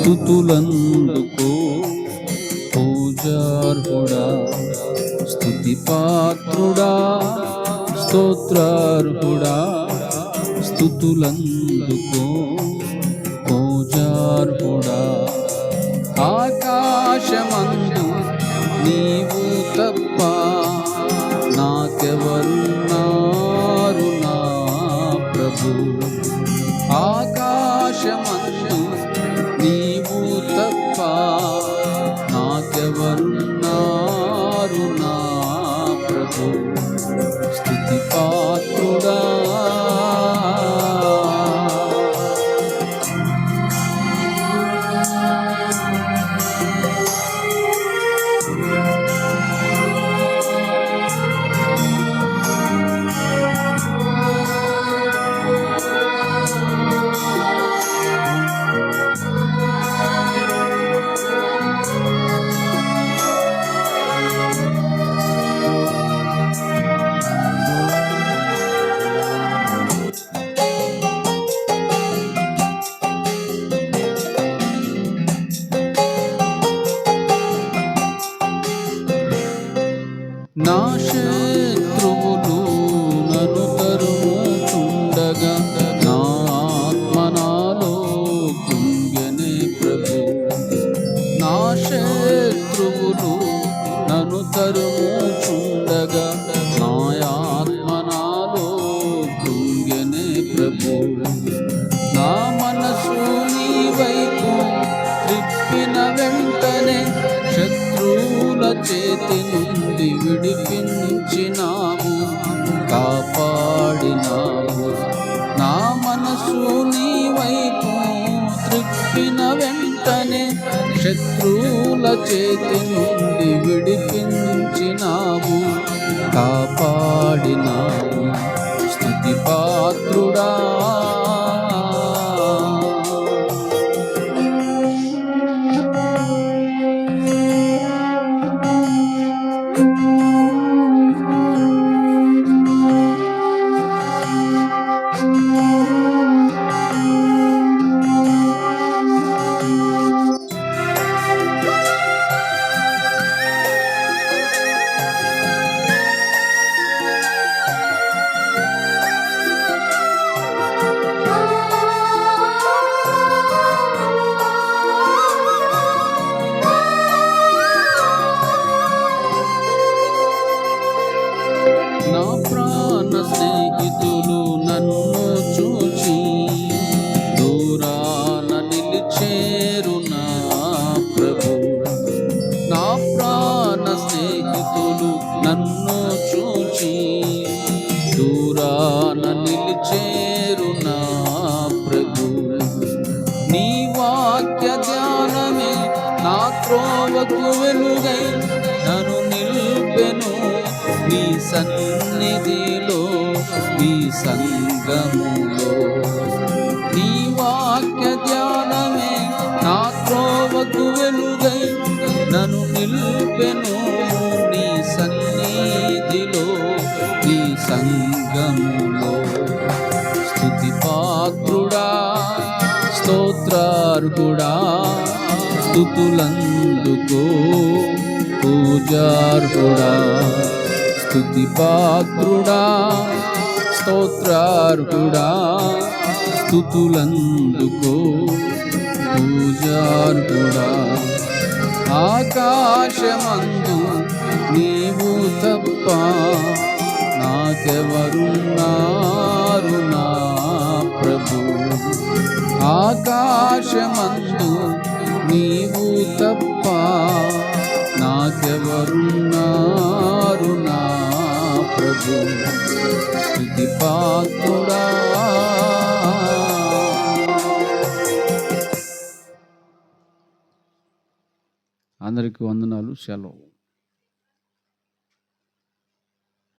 స్తుతులందుకో పూజార్హుడా, స్తుతి పాత్రుడా, స్తోత్రార్హుడా, స్తుతులందుకో పూజార్హుడా. ఆకాశమందు నీవు తప్ప నాకెవరున్నారు నా ప్రభు. ఆకాశమందు నీవు తప్ప నాకెవరున్నారు నా ప్రభు. స్తుతి పాత్రుడా, నా శత్రువులు నన్ను తరుముచుండగా నా ఆత్మ నాలో కృంగెనే ప్రభు. నా శత్రువులు నన్ను తరుముచుండగా నా ఆత్మ నాలో కృంగెనే ప్రభు. నా మనసు నీ వైపు త్రిప్పిన వెంటనే శత్రువుల చేతి నుండి విడిపించినావు, కాపాడినావు. నా మనసు నీ వైపు త్రిప్పిన వెంటనే శత్రువుల చేతి నుండి విడిపించినావు, కాపాడినావు. స్తుతి పాత్రుడా, నా ప్రాణ స్నేహితులు నన్ను చూచి దూరాన నిలిచేరు నా ప్రభు. నా ప్రాణ స్నేహితులు నన్ను చూచి దూరాన నిలిచేరు నా ప్రభు. నీ వాక్య ధ్యానమే నా త్రోవకు వెలుగై నన్ను నిల్పెను నీ సన్నిధిలో, నీ సంగములో. నీ వాక్య ధ్యానమే నా త్రోవకు వెలుగై నన్ను నిల్పెను నీ సన్నిధిలో, నీ సంగములో. స్తుతి పాత్రుడా, స్తోత్రార్హుడా, స్తుతులందుకో పూజార్హుడా. స్తుతి పాత్రుడా, స్తోత్రార్హుడా, స్తుతులందుకో పూజార్హుడా. ఆకాశమందు నీవు తప్ప నాకెవరున్నారు నా ప్రభు. ఆకాశమందు నీవు తప్ప నాకెవరున్నారు నా ప్రభు. స్తుతి పాత్రుడా. అందరికీ వందనాలు. సెలవు.